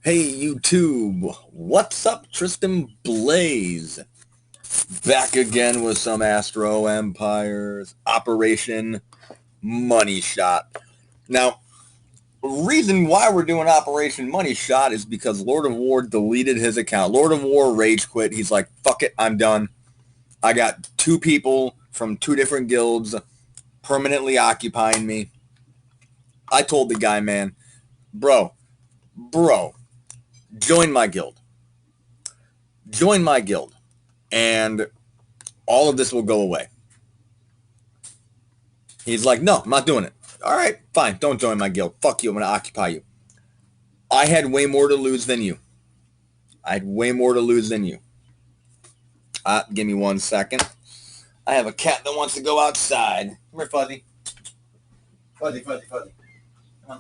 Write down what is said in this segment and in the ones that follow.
Hey YouTube, what's up? Tristan Blaze back again with some Astro Empires Operation Moneyshot. Now, reason why we're doing Operation Moneyshot is because Lord of War deleted his account. Lord of War rage quit. He's like, fuck it, I'm done. I got two people from two different guilds permanently occupying me. I told the guy, man, bro, join my guild. Join my guild. And all of this will go away. He's like, no, I'm not doing it. All right, fine. Don't join my guild. Fuck you. I'm going to occupy you. I had way more to lose than you. Give me 1 second. I have a cat that wants to go outside. Come here, Fuzzy. Fuzzy. Come on.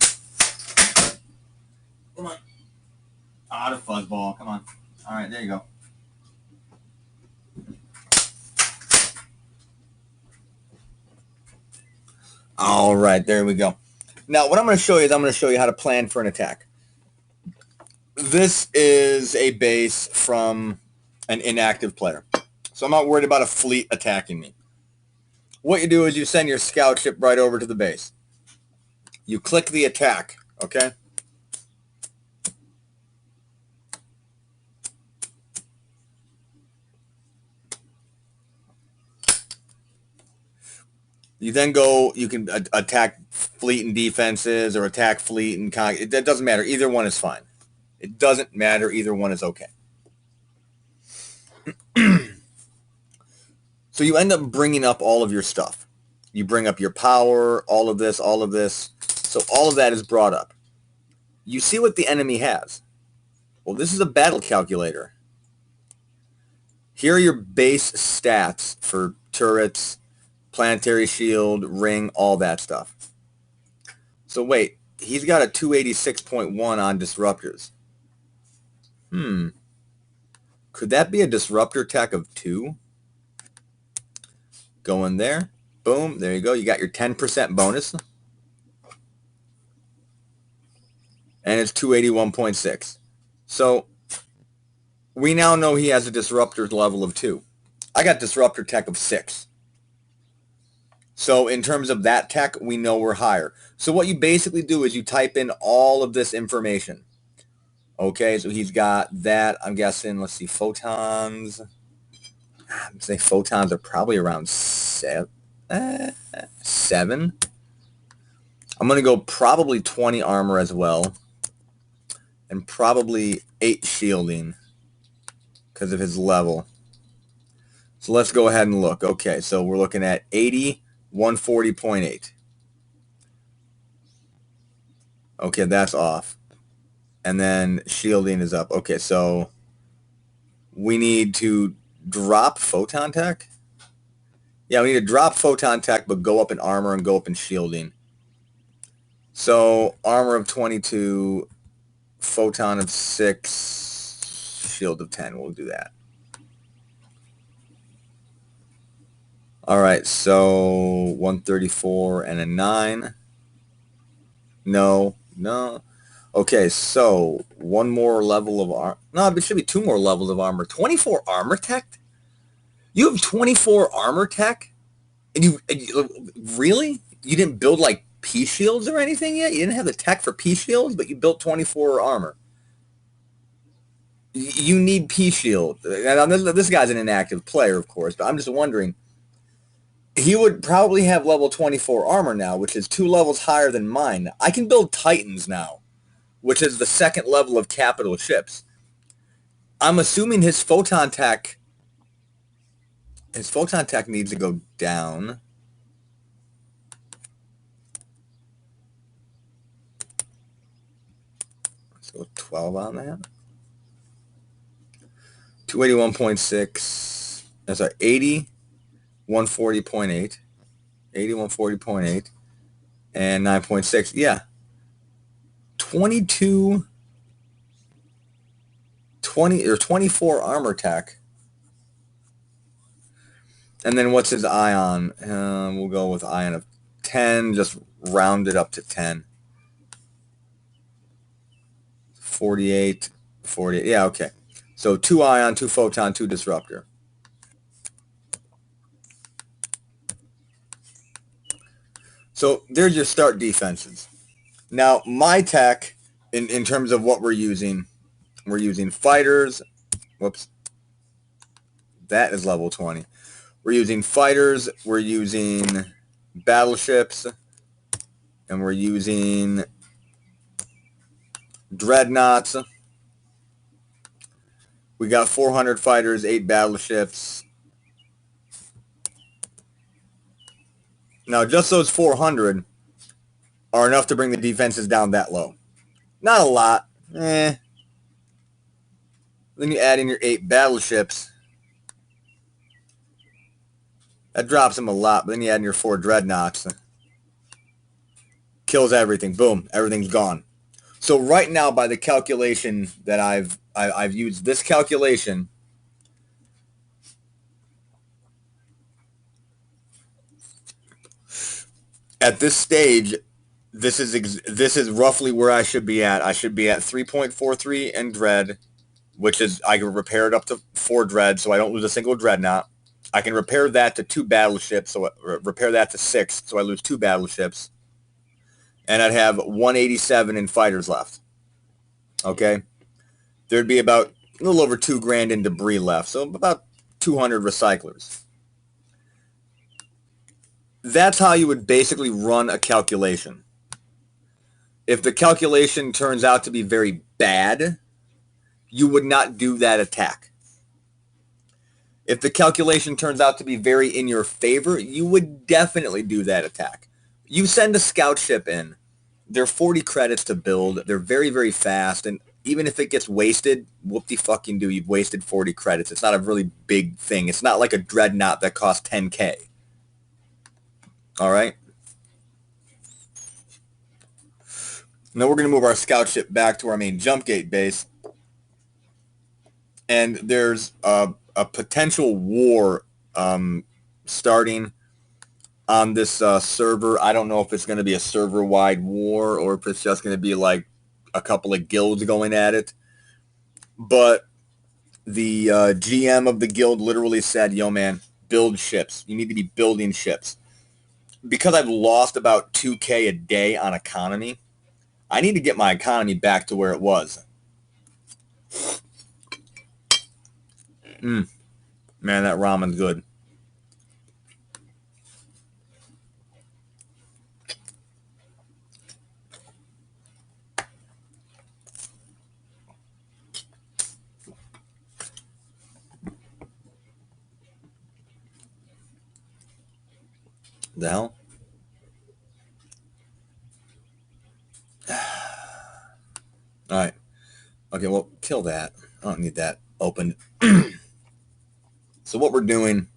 Come on. Ah, the fuzzball. Come on. All right, there you go. All right, there we go. Now, what I'm going to show you is I'm going to show you how to plan for an attack. This is a base from an inactive player. So I'm not worried about a fleet attacking me. What you do is you send your scout ship right over to the base. You click the attack, okay? You then go, you can attack fleet and defenses or attack fleet and it doesn't matter. Either one is fine. It doesn't matter. Either one is okay. So you end up bringing up all of your stuff. You bring up your power, all of this. So all of that is brought up. You see what the enemy has. Well, this is a battle calculator. Here are your base stats for turrets, planetary shield, ring, all that stuff. So wait, he's got a 286.1 on disruptors. Could that be a disruptor tech of 2? Go in there. Boom. There you go. You got your 10% bonus. And it's 281.6. So we now know he has a disruptor level of 2. I got disruptor tech of 6. So in terms of that tech, we know we're higher. So what you basically do is you type in all of this information. Okay, so he's got that. I'm guessing, let's see, photons. I'd say photons are probably around 7. I'm going to go probably 20 armor as well. And probably 8 shielding because of his level. So let's go ahead and look. Okay, so we're looking at 80, 140.8. Okay, that's off. And then shielding is up. Okay, so we need to drop photon tech. Yeah, we need to drop photon tech, but go up in armor and go up in shielding. So armor of 22, photon of 6, shield of 10. We'll do that. All right, so 134 and a 9. No. Okay, so one more level of armor. No, it should be 2 more levels of armor. 24 armor tech? You have 24 armor tech? And you really? You didn't build like P shields or anything yet? You didn't have the tech for P shields, but you built 24 armor. You need P shield. And this guy's an inactive player, of course, but I'm just wondering. He would probably have level 24 armor now, which is 2 levels higher than mine. I can build Titans now, which is the 2nd level of capital ships. I'm assuming his photon tech needs to go down. Let's go 12 on that. 281.6. That's our 80, 140.8. 80, 140.8. And 9.6. Yeah. 22, 20 or 24 armor tech. And then what's his ion? We'll go with ion of 10. Just round it up to 10. 48, 48. Yeah, okay. So 2 ion, 2 photon, 2 disruptor. So there's your start defenses. Now, my tech, in terms of what we're using fighters. Whoops. That is level 20. We're using fighters, we're using battleships, and we're using dreadnoughts. We got 400 fighters, 8 battleships. Now, just those 400 are enough to bring the defenses down that low. Not a lot. Then you add in your 8 battleships. That drops them a lot, but then you add in your 4 dreadnoughts. Kills everything. Boom. Everything's gone. So right now, by the calculation that I've used this calculation, at this stage, this is roughly where I should be at. I should be at 3.43 in dread, which is I can repair it up to 4 dread, so I don't lose a single dreadnought. I can repair that to 2 battleships, so repair that to 6, so I lose 2 battleships, and I'd have 187 in fighters left. Okay, there'd be about a little over $2,000 in debris left, so about 200 recyclers. That's how you would basically run a calculation. If the calculation turns out to be very bad, you would not do that attack. If the calculation turns out to be very in your favor, you would definitely do that attack. You send a scout ship in. They're 40 credits to build. They're very, very fast. And even if it gets wasted, whoop-de-fucking-do. You've wasted 40 credits. It's not a really big thing. It's not like a dreadnought that costs 10K. All right? Now we're going to move our scout ship back to our main jump gate base. And there's a potential war starting on this server. I don't know if it's going to be a server-wide war or if it's just going to be like a couple of guilds going at it. But the GM of the guild literally said, yo, man, build ships. You need to be building ships. Because I've lost about 2K a day on economy, I need to get my economy back to where it was. Man, that ramen's good. The hell? All right. Okay, well, kill that. I don't need that opened. So what we're doing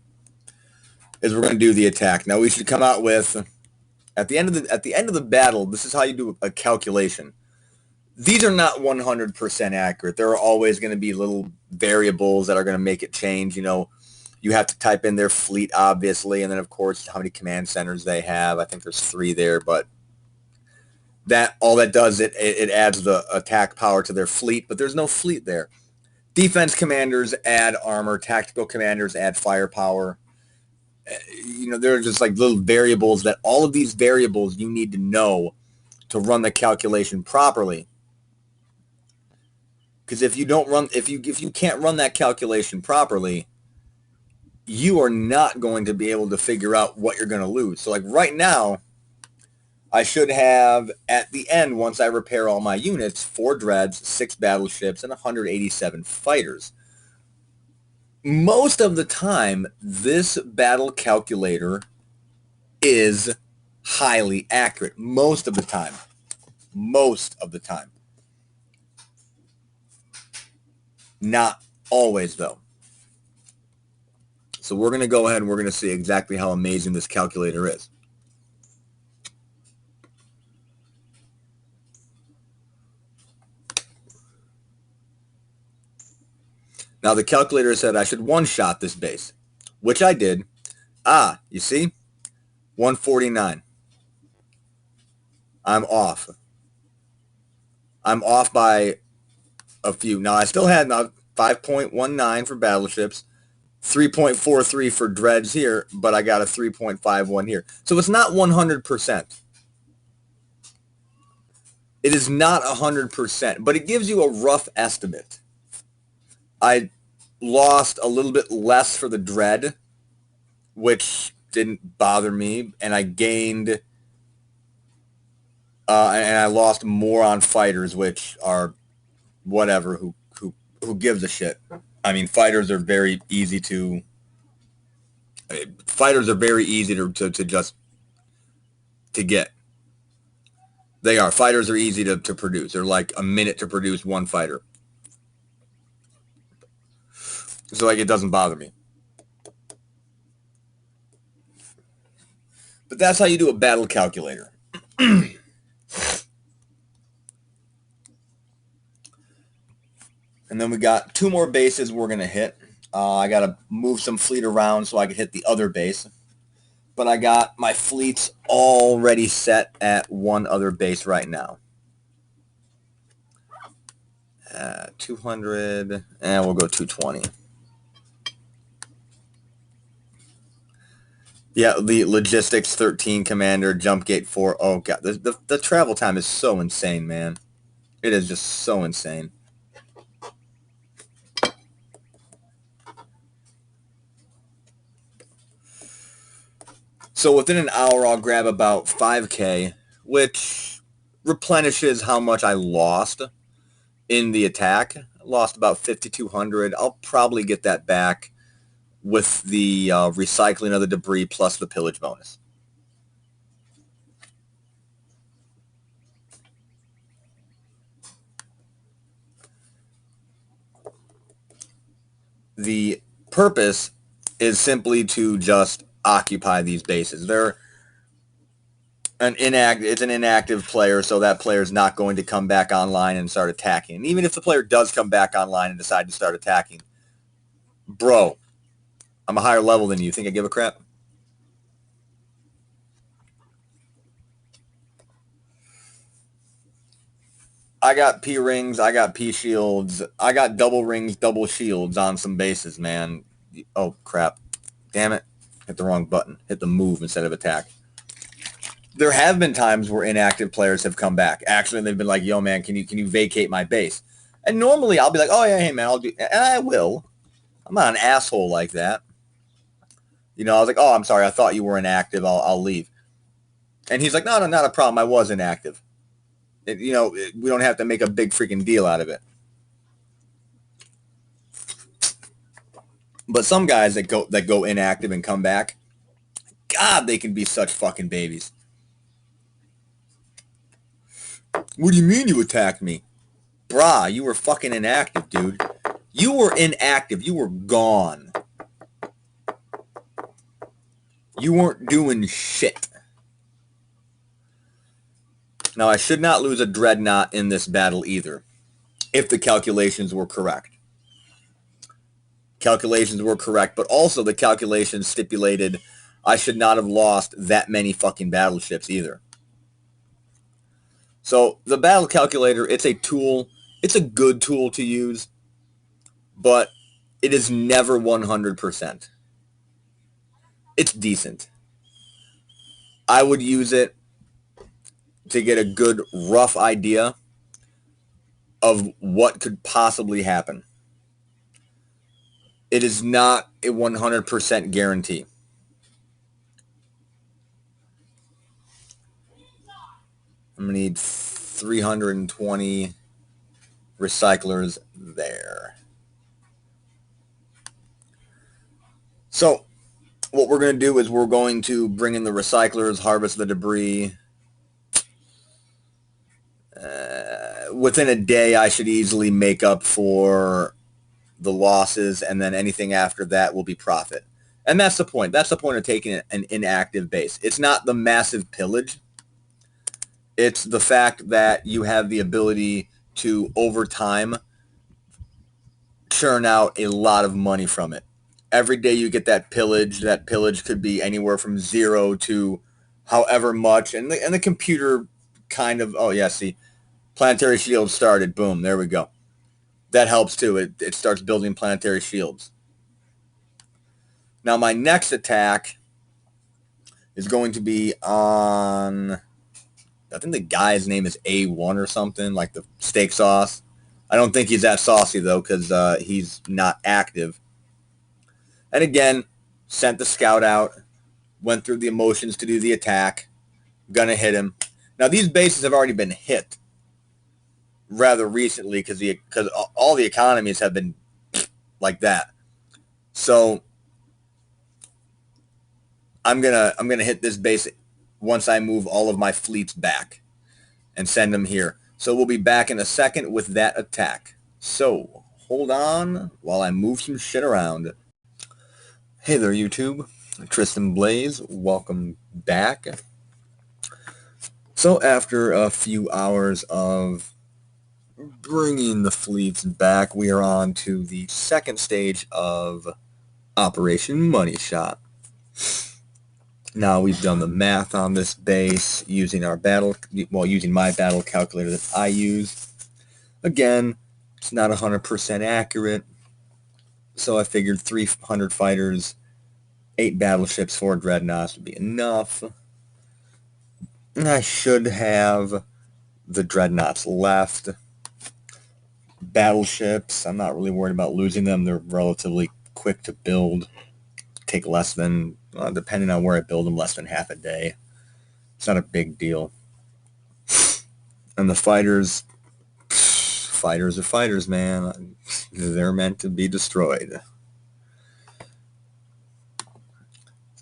is we're going to do the attack. Now we should come out with at the end of the battle. This is how you do a calculation. These are not 100% accurate. There are always going to be little variables that are going to make it change. You know, you have to type in their fleet, obviously, and then of course how many command centers they have. I think there's 3 there, but that all that does it adds the attack power to their fleet. But there's no fleet there. Defense commanders add armor. Tactical commanders add firepower. You know, they're just like little variables that all of these variables you need to know to run the calculation properly. Because if you don't run, if you can't run that calculation properly, you are not going to be able to figure out what you're going to lose. So like right now, I should have, at the end, once I repair all my units, 4 dreads, 6 battleships, and 187 fighters. Most of the time, this battle calculator is highly accurate. Most of the time. Most of the time. Not always, though. So we're going to go ahead and we're going to see exactly how amazing this calculator is. Now, the calculator said I should one-shot this base, which I did. You see? 149. I'm off. I'm off by a few. Now, I still had 5.19 for battleships, 3.43 for dreads here, but I got a 3.51 here. So it's not 100%. It is not 100%, but it gives you a rough estimate. I lost a little bit less for the dread, which didn't bother me, and I gained, and I lost more on fighters, which are whatever. Who gives a shit? I mean, fighters are very easy to just to get. They are. Fighters are easy to produce. They're like a minute to produce one fighter. So like it doesn't bother me. But that's how you do a battle calculator. And then we got 2 more bases we're going to hit. I got to move some fleet around so I can hit the other base. But I got my fleets already set at one other base right now. 200, and we'll go 220. Yeah, the Logistics 13 Commander, Jump Gate 4. Oh, God. The travel time is so insane, man. It is just so insane. So within an hour, I'll grab about 5K, which replenishes how much I lost in the attack. I lost about 5,200. I'll probably get that back with the recycling of the debris plus the pillage bonus. The purpose is simply to just occupy these bases. It's an inactive player, so that player is not going to come back online and start attacking. And even if the player does come back online and decide to start attacking, bro, I'm a higher level than you. Think I give a crap? I got P rings, I got P shields, I got double rings, double shields on some bases, man. Oh crap. Damn it. Hit the wrong button. Hit the move instead of attack. There have been times where inactive players have come back. Actually, they've been like, yo man, can you vacate my base? And normally I'll be like, oh yeah, hey man, I'll do, and I will. I'm not an asshole like that. You know, I was like, oh, I'm sorry, I thought you were inactive, I'll leave. And he's like, no, not a problem, I was inactive. We don't have to make a big freaking deal out of it. But some guys that go inactive and come back, God, they can be such fucking babies. What do you mean you attacked me? Brah, you were fucking inactive, dude. You were inactive. You were gone. You weren't doing shit. Now, I should not lose a dreadnought in this battle either, if the calculations were correct. Calculations were correct, but also the calculations stipulated I should not have lost that many fucking battleships either. So the battle calculator, it's a tool. It's a good tool to use, but it is never 100%. It's decent. I would use it to get a good rough idea of what could possibly happen. It is not a 100% guarantee. I'm going to need 320 recyclers there. So what we're going to do is we're going to bring in the recyclers, harvest the debris. Within a day, I should easily make up for the losses, and then anything after that will be profit. And that's the point. That's the point of taking an inactive base. It's not the massive pillage. It's the fact that you have the ability to, over time, churn out a lot of money from it. Every day you get that pillage could be anywhere from 0 to however much. And the computer kind of, oh yeah, see, planetary shield started. Boom, there we go. that helps too. It starts building planetary shields. Now my next attack is going to be on, I think the guy's name is A1 or something, like the steak sauce. I don't think he's that saucy though, because he's not active. And again, sent the scout out, went through the emotions to do the attack, gonna hit him. Now these bases have already been hit rather recently because all the economies have been like that. So I'm gonna hit this base once I move all of my fleets back and send them here. So we'll be back in a second with that attack. So hold on while I move some shit around. Hey there, YouTube. Tristan Blaze, welcome back. So after a few hours of bringing the fleets back, we are on to the second stage of Operation Moneyshot. Now we've done the math on this base using my battle calculator that I use. Again, it's not 100% accurate, so I figured 300 fighters, 8 battleships, 4 dreadnoughts would be enough. And I should have the dreadnoughts left. Battleships, I'm not really worried about losing them. They're relatively quick to build. Take less than, depending on where I build them, less than half a day. It's not a big deal. And the fighters are fighters, man. They're meant to be destroyed.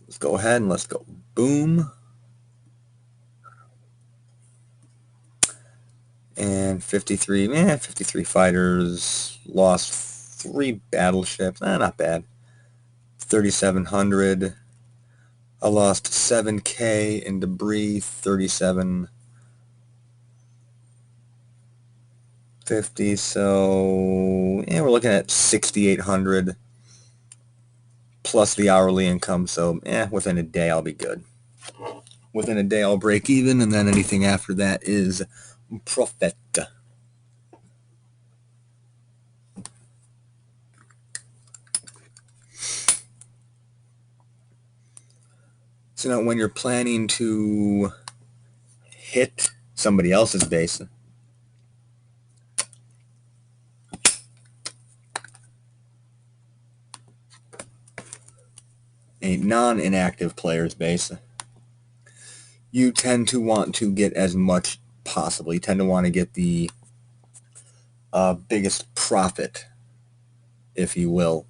Let's go ahead and let's go. Boom. And 53 fighters, lost 3 battleships. Not bad. 3,700. I lost 7K in debris, 3,750. So, yeah, we're looking at 6,800 plus the hourly income. So, within a day I'll be good. Within a day I'll break even, and then anything after that is profit. So now when you're planning to hit somebody else's base, a non-inactive player's base, you tend to want to get as much possible. You tend to want to get the biggest profit, if you will.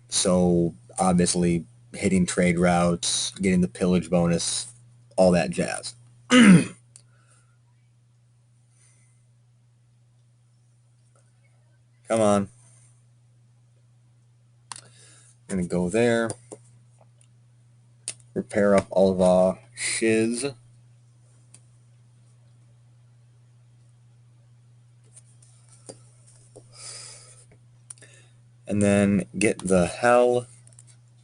So obviously hitting trade routes, getting the pillage bonus, all that jazz. Come on. I'm going to go there. Repair up all of our shiz. And then get the hell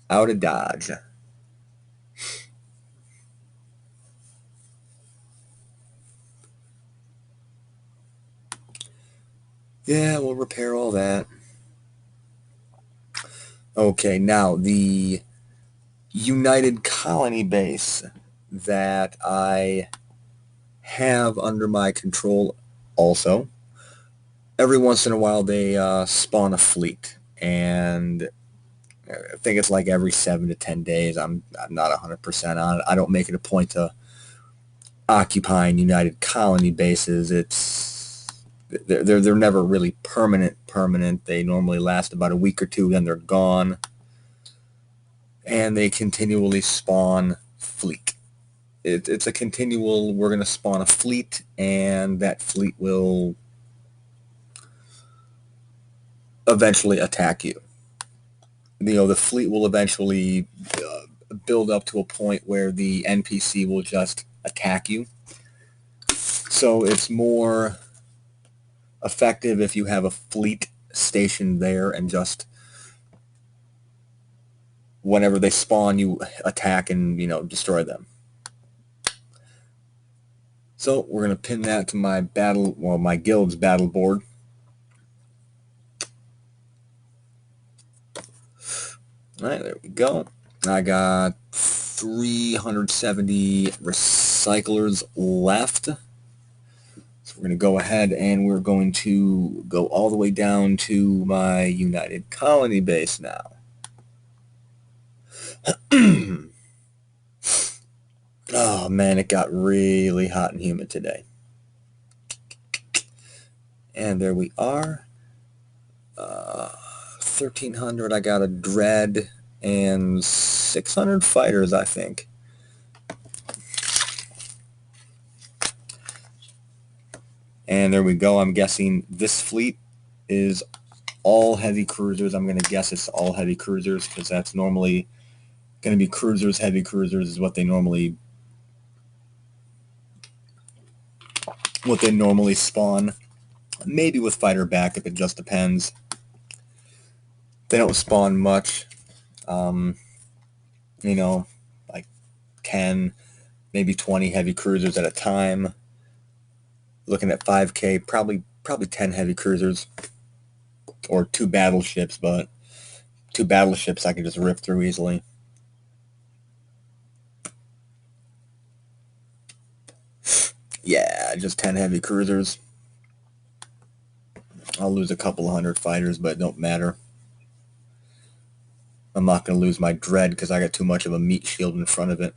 out of Dodge. Yeah, we'll repair all that. Okay, now the United Colony base that I have under my control also. Every once in a while they spawn a fleet, and I think it's like every 7 to 10 days. I'm not 100% on it. I don't make it a point to occupying United Colony bases. They're never really permanent. They normally last about a week or two, then they're gone, and they continually spawn fleet. It's a continual, we're going to spawn a fleet, and that fleet will eventually attack you. The fleet will eventually build up to a point where the NPC will just attack you. So it's more effective if you have a fleet stationed there and just whenever they spawn, you attack and, destroy them. So we're going to pin that to my guild's battle board. Alright, there we go. I got 370 recyclers left. So we're going to go ahead and we're going to go all the way down to my United Colony base now. Oh man, it got really hot and humid today. And there we are. 1,300, I got a dread and 600 fighters, I think. And there we go. I'm guessing this fleet is all heavy cruisers. I'm going to guess it's all heavy cruisers because that's normally going to be cruisers. Heavy cruisers is what they normally spawn. Maybe with fighter backup, it just depends. They don't spawn much. You know, like 10, maybe 20 heavy cruisers at a time. Looking at 5K, probably 10 heavy cruisers or 2 battleships, but 2 battleships I can just rip through easily. Yeah, just 10 heavy cruisers. I'll lose a couple hundred fighters, but it don't matter. I'm not going to lose my dread because I got too much of a meat shield in front of it.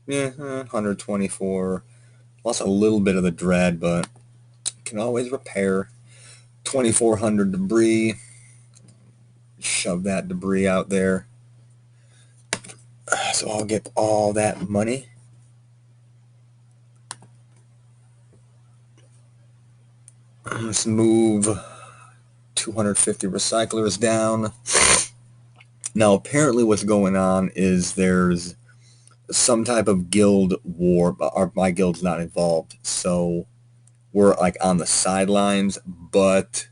Yeah, 124. Lost a little bit of the dread, but can always repair. 2,400 debris. Shove that debris out there. So I'll get all that money. Let's move 250 recyclers down. Now, apparently what's going on is there's some type of guild war. My guild's not involved, so we're like on the sidelines, but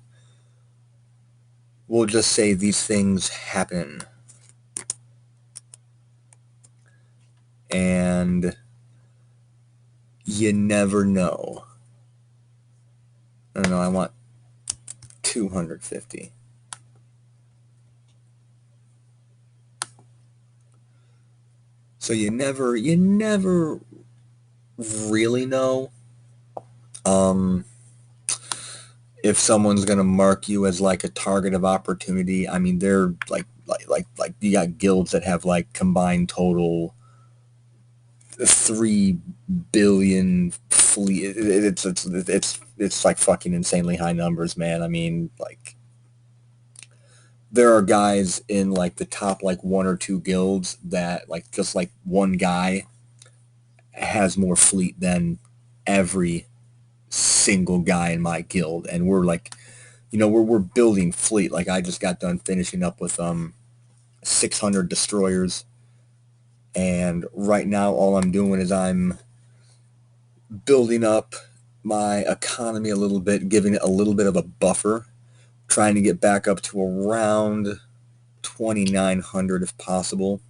we'll just say these things happen. And you never know. I don't know, I want 250. So you never really know if someone's gonna mark you as like a target of opportunity. I mean, they're like you got guilds that have like combined total 3 billion fleet. It's like fucking insanely high numbers, man. I mean, like there are guys in like the top like 1 or 2 guilds that like just like one guy has more fleet than every single guy in my guild, and we're like, you know, we're building fleet. Like I just got done finishing up with 600 destroyers, and right now all I'm doing is I'm building up my economy a little bit, giving it a little bit of a buffer, trying to get back up to around 2,900 if possible.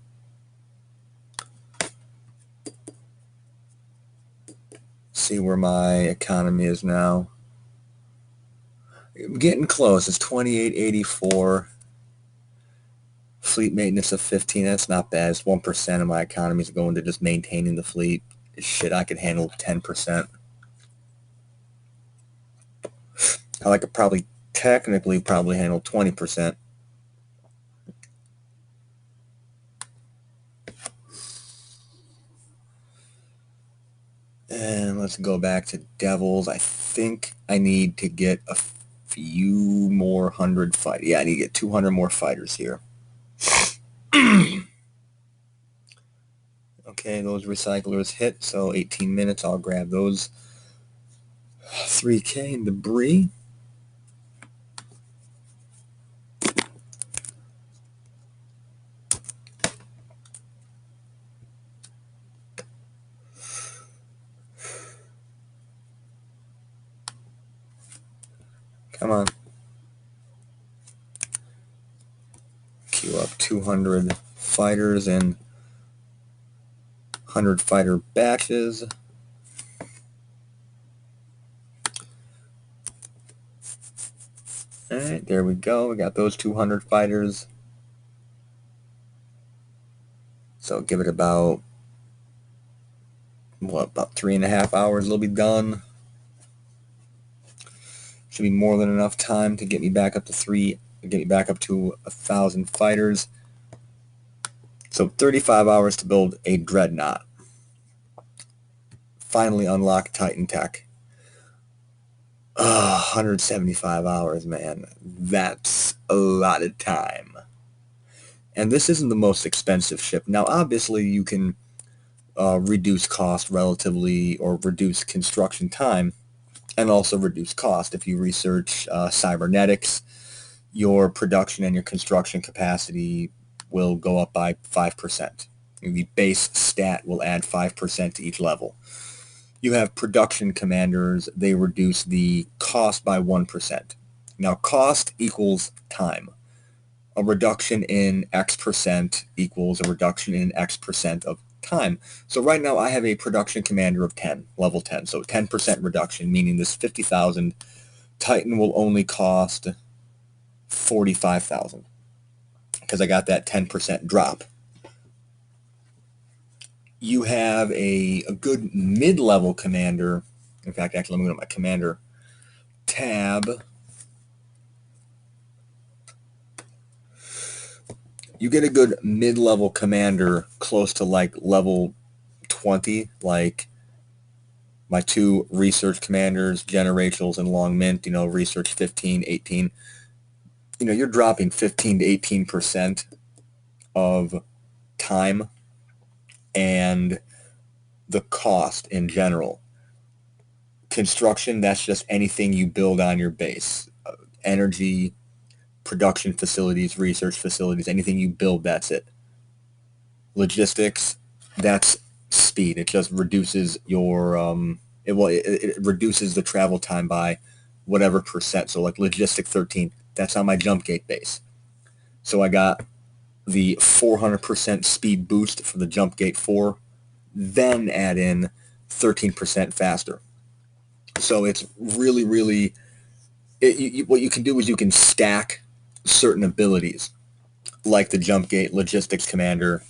See where my economy is now. I'm getting close. It's 2884. Fleet maintenance of 15. That's not bad. It's 1% of my economy is going to just maintaining the fleet. Shit, I could handle 10%. I could probably technically handle 20%. And let's go back to Devils. I think I need to get a few more 100 fighters. Yeah, I need to get 200 more fighters here. Okay, those recyclers hit, so 18 minutes. I'll grab those 3K in debris. Come on. Queue up 200 fighters and 100 fighter batches. Alright, there we go. We got those 200 fighters. So give it about, what, about 3.5 hours, they'll be done. Should be more than enough time to get me back up to 1,000 fighters. So 35 hours to build a dreadnought. Finally unlock Titan Tech. 175 hours, man. That's a lot of time. And this isn't the most expensive ship. Now, obviously, you can reduce cost relatively, or reduce construction time, and also reduce cost. If you research cybernetics, your production and your construction capacity will go up by 5%. The base stat will add 5% to each level. You have production commanders, they reduce the cost by 1%. Now, cost equals time. A reduction in X percent equals a reduction in X percent of time. So right now I have a production commander of 10, level 10. So 10% reduction, meaning this 50,000 Titan will only cost 45,000 because I got that 10% drop. You have a good mid-level commander. In fact, actually, let me go to my commander tab. You get a good mid-level commander close to like level 20, like my two research commanders, Jenna Rachel's and Long Mint, research 15, 18. You're dropping 15 to 18% of time and the cost in general. Construction, that's just anything you build on your base. Energy, production facilities, research facilities, anything you build, that's it. Logistics, that's speed. It just reduces your, it reduces the travel time by whatever percent. So like logistic 13, that's on my jump gate base. So I got the 400% speed boost for the jump gate 4, then add in 13% faster. So it's really, really, what you can do is you can stack certain abilities, like the jump gate logistics commander,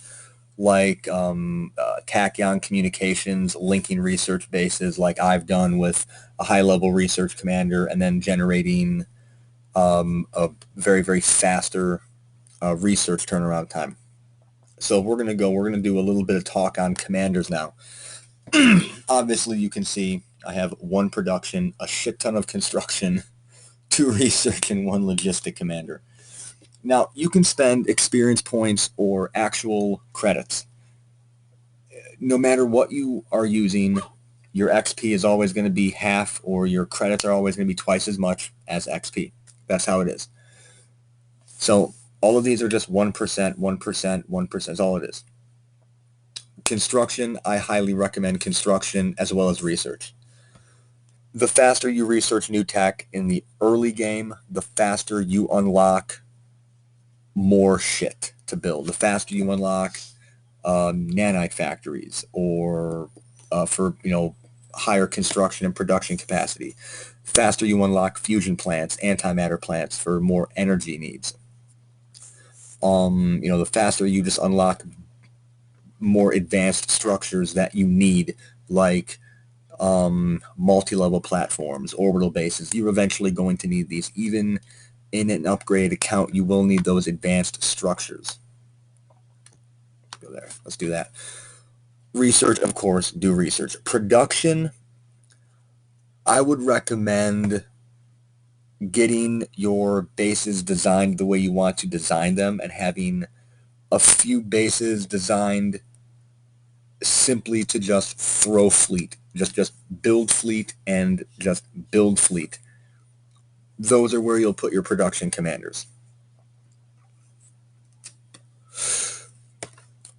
like tachyon communications, linking research bases, like I've done with a high-level research commander, and then generating a very, very faster research turnaround time. So we're going to do a little bit of talk on commanders now. Obviously, you can see I have 1 production, a shit ton of construction, 2 research, and 1 logistic commander. Now, you can spend experience points or actual credits. No matter what you are using, your XP is always going to be half, or your credits are always going to be twice as much as XP. That's how it is. So all of these are just 1%, 1%, 1%. That's all it is. Construction, I highly recommend construction as well as research. The faster you research new tech in the early game, the faster you unlock more shit to build. The faster you unlock nanite factories, or for higher construction and production capacity. Faster you unlock fusion plants, antimatter plants for more energy needs. The faster you just unlock more advanced structures that you need, like multi-level platforms, orbital bases. You're eventually going to need these. Even in an upgrade account, you will need those advanced structures. Go there. Let's do that. Research, of course, do research. Production, I would recommend getting your bases designed the way you want to design them, and having a few bases designed simply to just throw fleet. Just build fleet and just build fleet. Those are where you'll put your production commanders.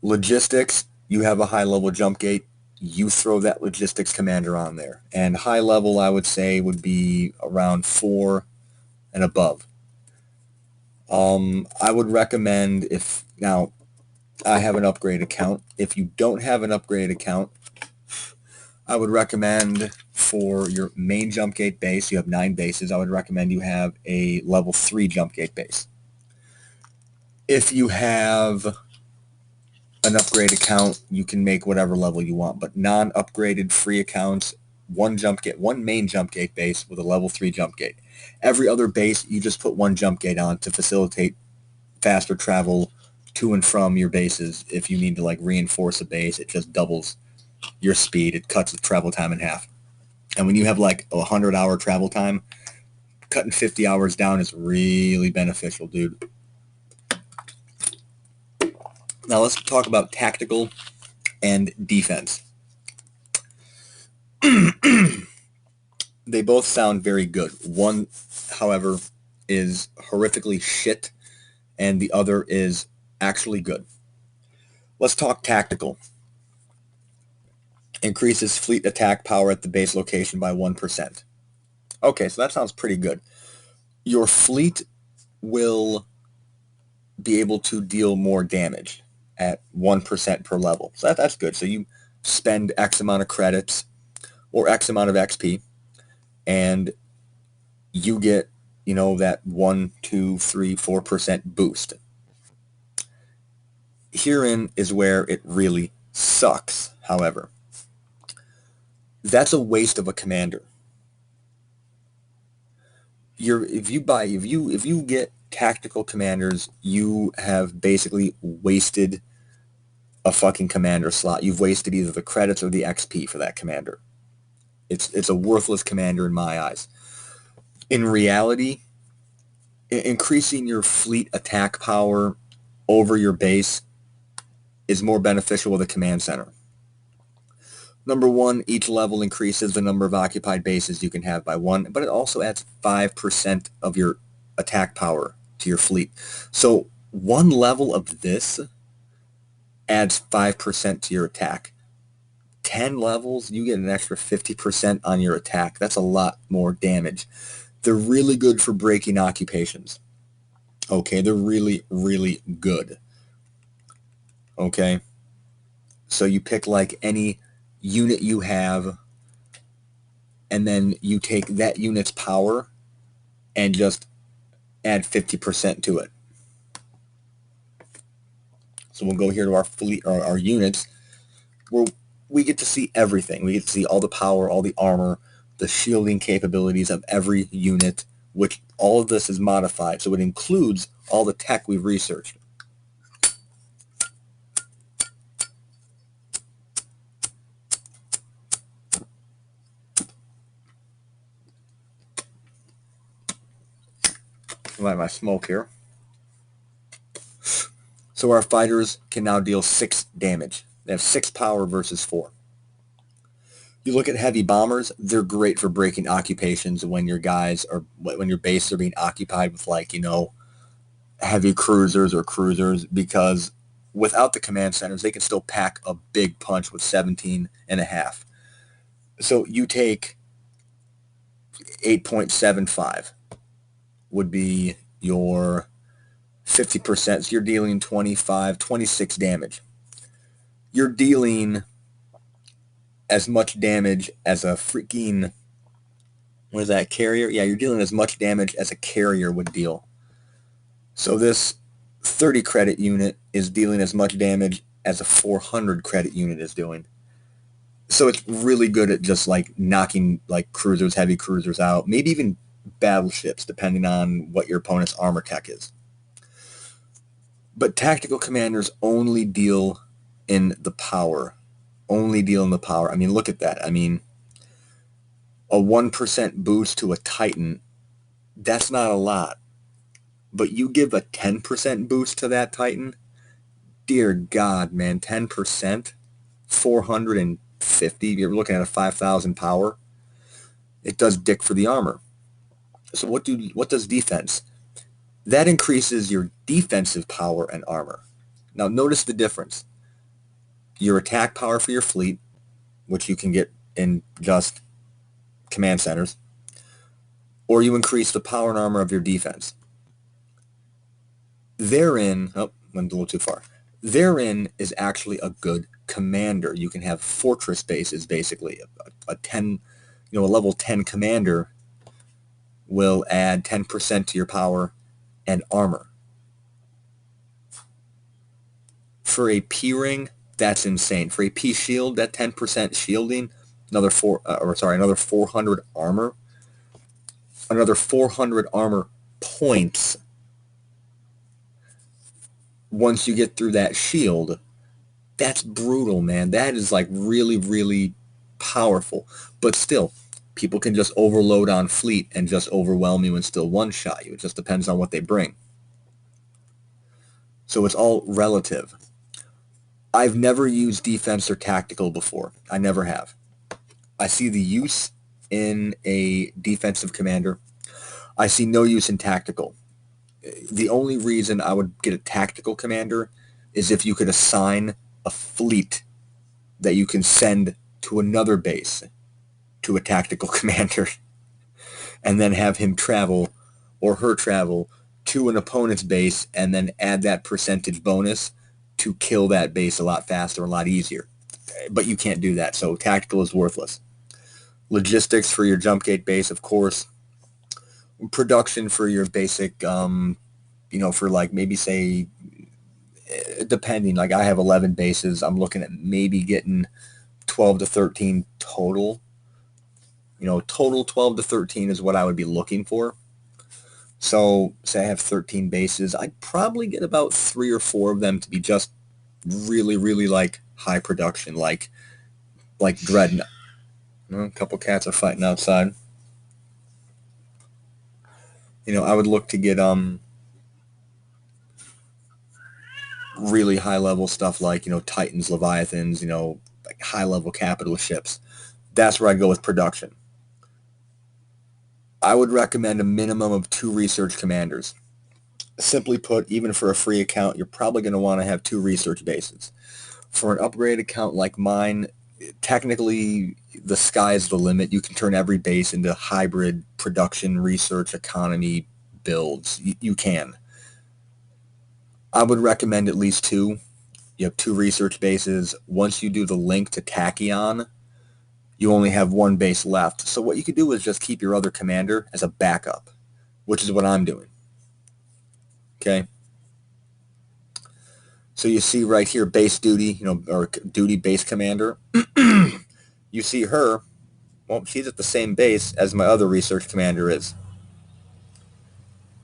Logistics, you have a high-level jump gate. You throw that logistics commander on there. And high level, I would say, would be around 4 and above. I would recommend, if now I have an upgrade account. If you don't have an upgrade account, I would recommend for your main jump gate base, you have 9 bases. I would recommend you have a level 3 jump gate base. If you have an upgrade account, you can make whatever level you want, but non-upgraded free accounts, one main jump gate base with a level 3 jump gate. Every other base, you just put one jump gate on to facilitate faster travel to and from your bases. If you need to like reinforce a base, it just doubles your speed. It cuts the travel time in half. And when you have like a 100-hour travel time, cutting 50 hours down is really beneficial, dude. Now let's talk about tactical and defense. They both sound very good. One, however, is horrifically shit, and the other is actually good. Let's talk tactical. Increases fleet attack power at the base location by 1%. Okay, so that sounds pretty good. Your fleet will be able to deal more damage at 1% per level. So that's good. So you spend X amount of credits or X amount of XP, and you get, that 1, 2, 3, 4% boost. Herein is where it really sucks, however. That's a waste of a commander. If you get tactical commanders, you have basically wasted a fucking commander slot. You've wasted either the credits or the XP for that commander. It's a worthless commander in my eyes. In reality, increasing your fleet attack power over your base is more beneficial with a command center. Number one, each level increases the number of occupied bases you can have by 1, but it also adds 5% of your attack power to your fleet. So one level of this adds 5% to your attack. 10 levels, you get an extra 50% on your attack. That's a lot more damage. They're really good for breaking occupations. Okay, they're really, really good. Okay, so you pick like any unit you have, and then you take that unit's power and just add 50% to it. So we'll go here to our fleet, or our units, where we get to see everything. We get to see all the power, all the armor, the shielding capabilities of every unit, which all of this is modified. So it includes all the tech we've researched. Light my smoke here. So our fighters can now deal 6 damage. They have 6 power versus 4. You look at heavy bombers, they're great for breaking occupations when your bases are being occupied with heavy cruisers or cruisers, because without the command centers, they can still pack a big punch with 17.5. So you take 8.75 would be your 50%. So you're dealing 26 damage. You're dealing as much damage as a freaking, what is that, carrier? Yeah, you're dealing as much damage as a carrier would deal. So this 30 credit unit is dealing as much damage as a 400 credit unit is doing. So it's really good at just like knocking like cruisers, heavy cruisers out, maybe even battleships, depending on what your opponent's armor tech is. But tactical commanders only deal in the power. Only deal in the power. I mean, look at that. I mean, a 1% boost to a Titan, that's not a lot. But you give a 10% boost to that Titan, dear God, man, 10%, 450, you're looking at a 5,000 power. It does dick for the armor. So what does defense? That increases your defensive power and armor. Now notice the difference. Your attack power for your fleet, which you can get in just command centers, or you increase the power and armor of your defense. Therein, went a little too far. Therein is actually a good commander. You can have fortress bases, basically, a 10 A level 10 commander will add 10% to your power and armor. For a P ring, that's insane. For a P shield, that 10% shielding, another 400 armor, another 400 armor points once you get through that shield. That's brutal, man. That is like really, really powerful. But still, people can just overload on fleet and just overwhelm you and still one-shot you. It just depends on what they bring. So it's all relative. I've never used defense or tactical before. I never have. I see the use in a defensive commander. I see no use in tactical. The only reason I would get a tactical commander is if you could assign a fleet that you can send to another base to a tactical commander and then have him travel or her travel to an opponent's base and then add that percentage bonus to kill that base a lot faster, a lot easier. But you can't do that, so tactical is worthless. Logistics for your jump gate base, of course. Production for your basic, for like maybe say, depending, like I have 11 bases. I'm looking at maybe getting 12 to 13 total. Total 12 to 13 is what I would be looking for. So say I have 13 bases. I'd probably get about 3 or 4 of them to be just really, really like high production, like Dreadnought. A couple cats are fighting outside. I would look to get really high level stuff like, Titans, Leviathans, like high level capitalist ships. That's where I'd go with production. I would recommend a minimum of 2 research commanders. Simply put, even for a free account, you're probably going to want to have 2 research bases. For an upgrade account like mine, technically the sky's the limit. You can turn every base into hybrid production, research, economy builds. You can. I would recommend at least 2. You have 2 research bases. Once you do the link to Tachyon, you only have 1 base left. So what you could do is just keep your other commander as a backup, which is what I'm doing. Okay? So you see right here, base duty, or duty base commander. You see her, well, she's at the same base as my other research commander is.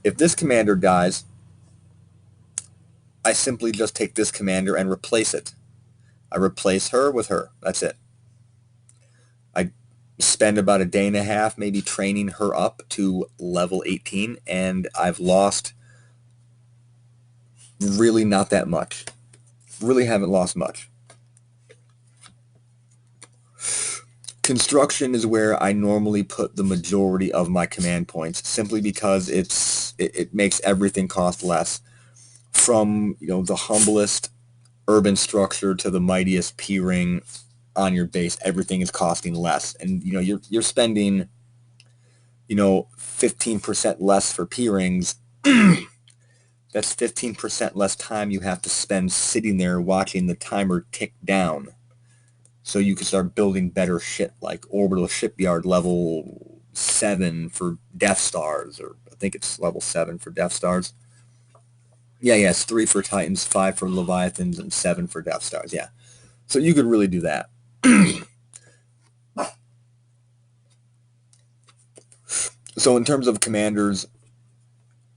If this commander dies, I simply just take this commander and replace it. I replace her with her. That's it. I spend about a day and a half maybe training her up to level 18, and I've lost really not that much. Really haven't lost much. Construction is where I normally put the majority of my command points, simply because it makes everything cost less. From the humblest urban structure to the mightiest P ring on your base, everything is costing less, and you're spending 15% less for P rings. That's 15% less time you have to spend sitting there watching the timer tick down, so you can start building better shit like orbital shipyard level 7 for Death Stars, or I think it's level 7 for Death Stars. Yeah, it's 3 for Titans, 5 for Leviathans, and 7 for Death Stars. Yeah, so you could really do that. So in terms of commanders,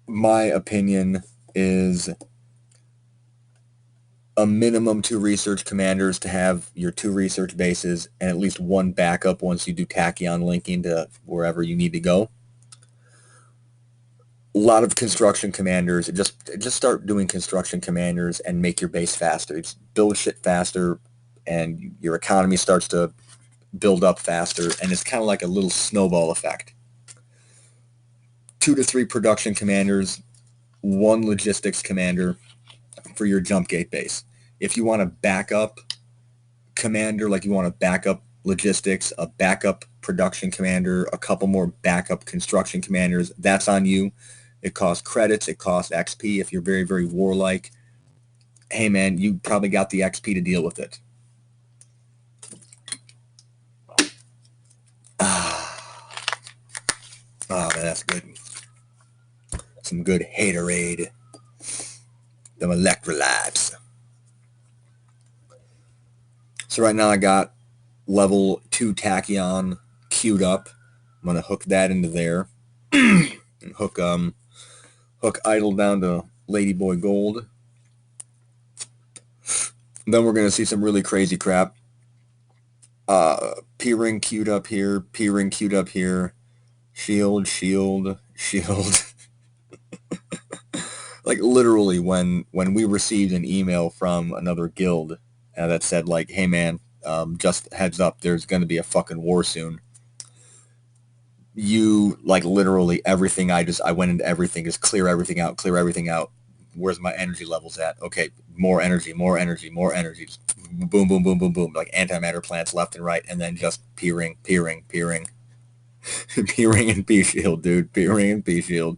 my opinion is a minimum 2 research commanders to have your 2 research bases and at least 1 backup once you do tachyon linking to wherever you need to go. A lot of construction commanders. Just start doing construction commanders and make your base faster. Just build shit faster, and your economy starts to build up faster, and it's kind of like a little snowball effect. 2 to 3 production commanders, 1 logistics commander for your jump gate base. If you want a backup commander, like you want a backup logistics, a backup production commander, a couple more backup construction commanders, that's on you. It costs credits, it costs XP. If you're very, very warlike, hey man, you probably got the XP to deal with it. Oh, man, that's good. Some good haterade. Them electrolytes. So right now I got level 2 tachyon queued up. I'm going to hook that into there. And hook idle down to Ladyboy Gold. Then we're going to see some really crazy crap. P-ring queued up here. P-ring queued up here. Shield, shield, shield. Like literally when we received an email from another guild that said like, hey man, just heads up, there's going to be a fucking war soon. You like literally everything I went into everything, just clear everything out. Where's my energy levels at? Okay, more energy. Just boom, boom, boom, boom, boom. Like antimatter plants left and right, and then just P-ring. P-ring and P-shield, dude. P-ring and P-shield.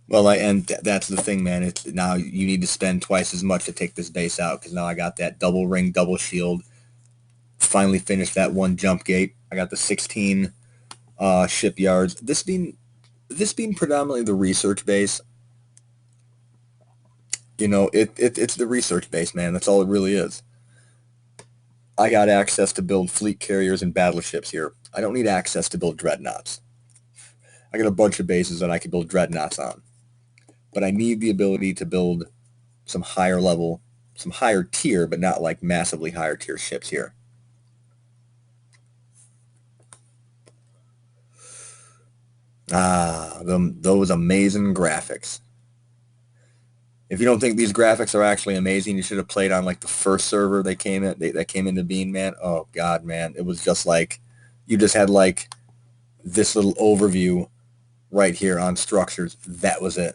Well, and that's the thing, man. It's now you need to spend twice as much to take this base out because now I got that double ring, double shield. Finally finished that one jump gate. I got the 16 shipyards. This being predominantly the research base. You know, it's the research base, man. That's all it really is. I got access to build fleet carriers and battleships here. I don't need access to build dreadnoughts. I got a bunch of bases that I can build dreadnoughts on. But I need the ability to build some higher level, some higher tier, but not like massively higher tier ships here. Those amazing graphics. If you don't think these graphics are actually amazing, you should have played on like the first server that came into being, man. Oh God, man. It was just like, you just had like this little overview right here on structures. That was it.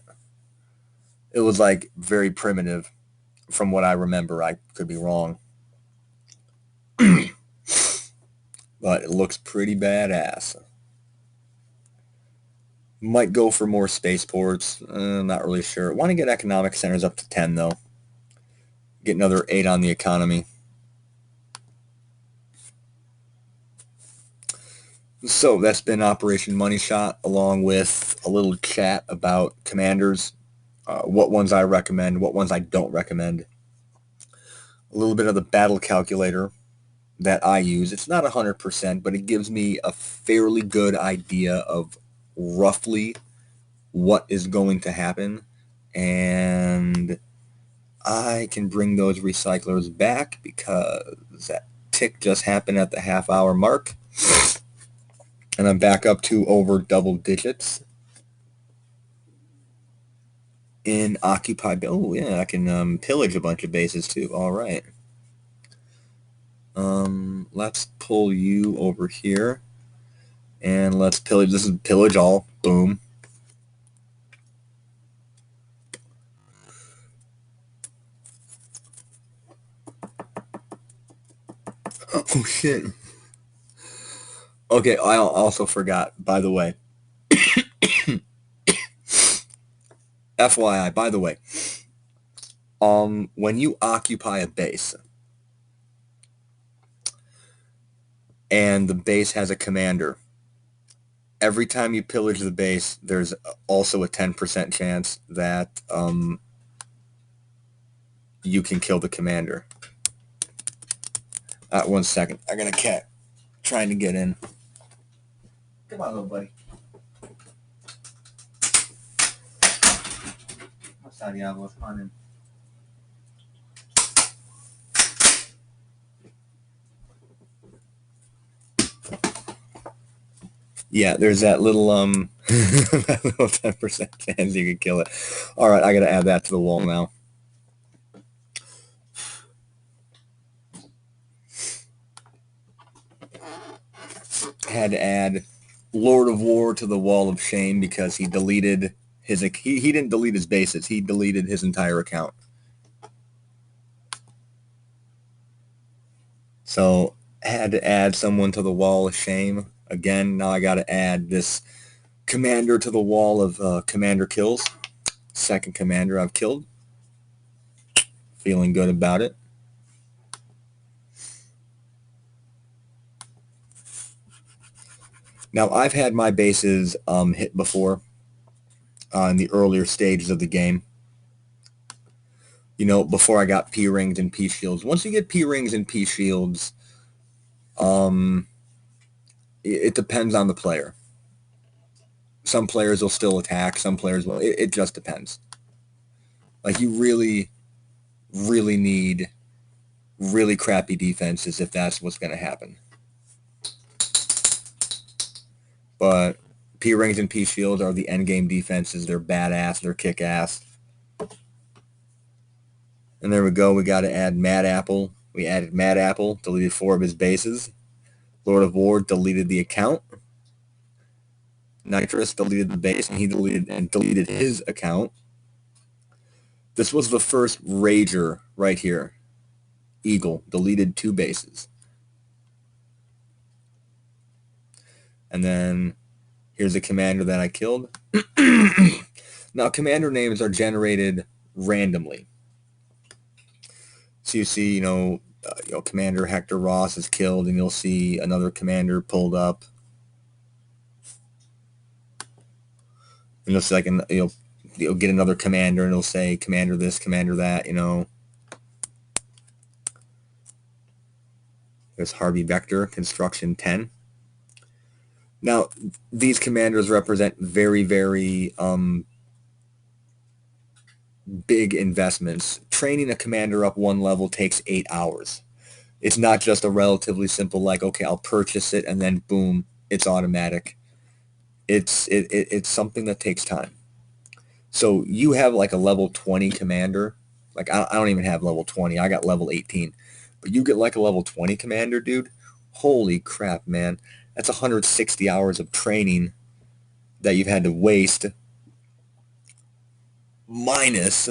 It was like very primitive from what I remember. I could be wrong. But it looks pretty badass. Might go for more spaceports. Not really sure. Want to get economic centers up to 10, though. Get another 8 on the economy. So that's been Operation Moneyshot, along with a little chat about commanders, what ones I recommend, what ones I don't recommend. A little bit of the battle calculator that I use. It's not 100%, but it gives me a fairly good idea of roughly what is going to happen. And I can bring those recyclers back because that tick just happened at the half-hour mark. And I'm back up to over double digits in Occupy. Oh, yeah, I can pillage a bunch of bases, too. All right. Let's pull you over here. And let's pillage. This is pillage all. Boom. Oh, shit. Okay, I also forgot, by the way. FYI, by the way, when you occupy a base and the base has a commander, every time you pillage the base, there's also a 10% chance that you can kill the commander. 1 second. I got a cat trying to get in. Come on, little buddy. What's that, Diablo? Come on in. Yeah, there's that little that little 10% chance you can kill it. All right, I got to add that to the wall now. Had to add Lord of War to the wall of shame because he deleted his he didn't delete his bases, he deleted his entire account. So had to add someone to the wall of shame again. Now I got to add this commander to the wall of commander kills. Second commander I've killed. Feeling good about it. Now, I've had my bases hit before in the earlier stages of the game. You know, before I got P rings and P shields. Once you get P rings and P shields, it depends on the player. Some players will still attack. Some players will. It just depends. Like, you really, really need really crappy defenses if that's what's going to happen. But P rings and P shields are the end game defenses. They're badass. They're kick ass. And there we go. We got to add Mad Apple. We added Mad Apple, deleted 4 of his bases. Lord of War deleted the account. Nitrous deleted the base, and he deleted his account. This was the first Rager right here. Eagle deleted 2 bases. And then here's a commander that I killed. Now, commander names are generated randomly. So you see, Commander Hector Ross is killed, and you'll see another commander pulled up. And you'll see you'll get another commander, and it'll say commander this, commander that. There's Harvey Vector, construction 10. Now, these commanders represent very, very big investments. Training a commander up 1 level takes 8 hours. It's not just a relatively simple, like, okay, I'll purchase it and then boom, it's automatic. It's something that takes time. So you have like a level 20 commander. Like, I don't even have level 20. I got level 18. But you get like a level 20 commander, dude. Holy crap, man. That's 160 hours of training that you've had to waste, minus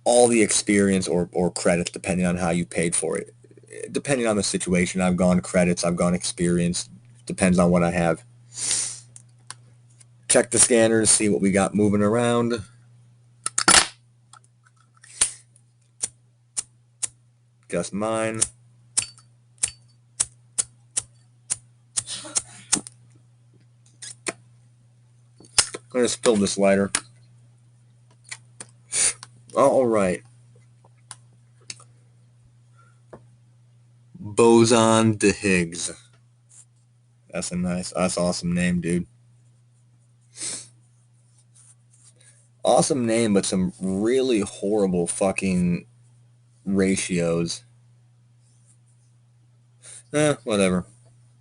all the experience or credits, depending on how you paid for it. Depending on the situation, I've gone credits, I've gone experience. Depends on what I have. Check the scanners, see what we got moving around. Just mine. I'm going to spill this lighter. All right. Boson de Higgs. That's awesome name, dude. Awesome name, but some really horrible fucking ratios. Whatever.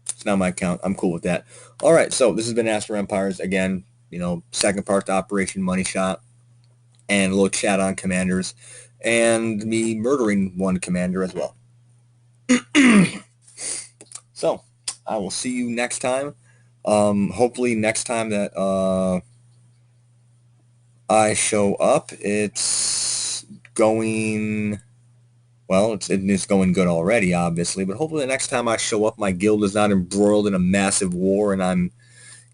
It's not my account. I'm cool with that. All right, so this has been Astro Empires. Again, second part to Operation Moneyshot, and a little chat on commanders, and me murdering 1 commander as well. So, I will see you next time. Hopefully next time that I show up, it's going... Well, it's going good already, obviously, but hopefully the next time I show up, my guild is not embroiled in a massive war and I'm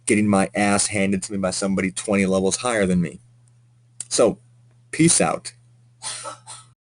getting my ass handed to me by somebody 20 levels higher than me. So, peace out.